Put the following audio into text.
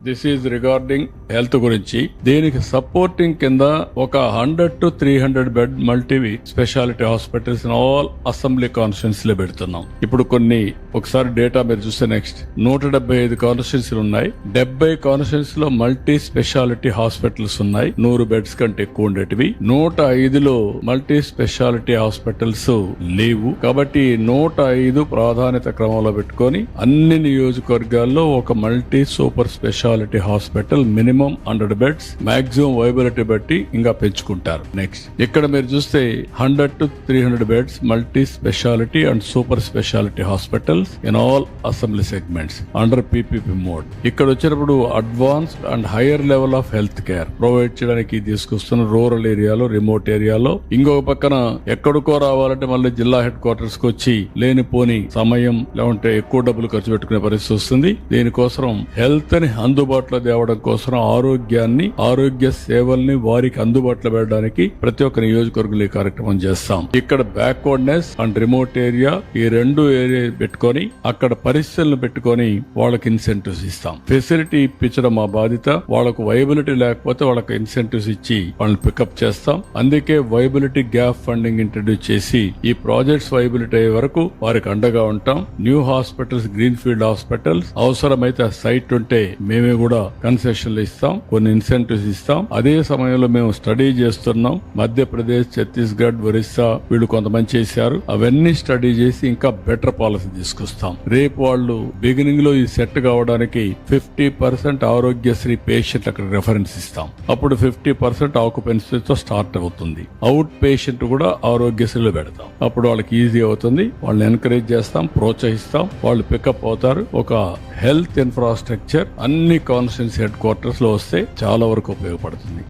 This is regarding health గురించి. దీనికి supporting కింద ఒక 100 to 300 bed multi speciality hospitals in all assembly constituency లో పెడుతున్నాం. ఇప్పుడు కొన్ని ఒకసారి డేటా మీరు చూస్తే నెక్స్ట్ 175 కాన్స్టిట్యూన్సీలు ఉన్నాయి. 70 కాన్స్టిట్యూన్సీ లో మల్టీ స్పెషాలిటీ హాస్పిటల్స్ ఉన్నాయి. 100 బెడ్స్ కంటే ఎక్కువ ఉండేటివి. 105లో మల్టీ స్పెషాలిటీ హాస్పిటల్స్ లేవు. కాబట్టి 105 ప్రాధాన్యత క్రమంలో పెట్టుకొని అన్ని నియోజకవర్గాల్లో ఒక multi super speciality hospital minimum 100 beds maximum viability బట్టి ఇంకా పెంచుకుంటారు. నెక్స్ట్ ఇక్కడ మీరు చూస్తే 100 to 300 beds multi speciality and super speciality hospitals in all assembly segments under PPP mode. ఇక్కడ వచ్చినప్పుడు advanced and higher level of health care provide చేయడానికి తీసుకొస్తున్న రూరల్ ఏరియాలో, రిమోట్ ఏరియాలో. ఇంకొక పక్కన ఎక్కడికో రావాలంటే మళ్ళీ జిల్లా హెడ్ క్వార్టర్స్ కి వచ్చి లేనిపోని సమయం లేకుంటే ఎక్కువ డబ్బులు ఖర్చు పెట్టుకునే పరిస్థితి వస్తుంది. దీనికోసం హెల్త్ ని అందుబాటులో తేవడం కోసం ఆరోగ్య సేవల్ని వారికి అందుబాటులో పెట్టడానికి ప్రతి ఒక్క నియోజకవర్గంలో ఈ కార్యక్రమం చేస్తాం. ఇక్కడ బ్యాక్వర్డ్నెస్ అండ్ రిమోట్ ఏరియా ఈ రెండు ఏరియా పెట్టుకొని అక్కడ పరిస్థితులను పెట్టుకొని వాళ్ళకి ఇన్సెంటివ్స్ ఇస్తాం. ఫెసిలిటీ ఇప్పించడం మా బాధ్యత. వాళ్ళకు వైబిలిటీ లేకపోతే వాళ్ళకి ఇన్సెంటివ్స్ ఇచ్చి వాళ్ళని పికప్ చేస్తాం. అందుకే వైబిలిటీ గ్యాప్ ఫండింగ్ ఇంట్రడ్యూస్ చేసి ఈ ప్రాజెక్ట్స్ వైబిలిటీ అయ్యే వరకు వారికి అండగా ఉంటాం. New hospitals, green field hospitals అవసరమైతే సైట్ ఉంటే మేమే కూడా కన్సెషన్లు ఇస్తాం, కొన్ని ఇన్సెంటివ్స్ ఇస్తాం. అదే సమయంలో మేము స్టడీ చేస్తున్నాం. మధ్యప్రదేశ్, ఛత్తీస్గఢ్, ఒరిస్సా వీళ్ళు కొంతమంది చేశారు. అవన్నీ స్టడీ చేసి ఇంకా బెటర్ పాలసీ తీసుకొస్తాం. రేపు వాళ్ళు బిగినింగ్ లో ఈ సెట్ కావడానికి 50% ఆరోగ్యశ్రీ పేషెంట్ అక్కడ రెఫరెన్స్ ఇస్తాం. అప్పుడు 50% ఆక్యుపెన్సీతో స్టార్ట్ అవుతుంది. అవుట్ పేషెంట్ కూడా ఆరోగ్యశ్రీలో పెడతాం. అప్పుడు వాళ్ళకి ఈజీ అవుతుంది. వాళ్ళని ఎంకరేజ్ చేస్తాం, ప్రోత్సహిస్తాం. వాళ్ళు పికప్ అవుతారు. ఒక హెల్త్ ఇన్ఫ్రాస్ట్రక్చర్ అన్ని కాన్స్టిట్యూన్సీ హెడ్ క్వార్టర్స్ లో వస్తే చాలా వరకు ఉపయోగపడుతుంది.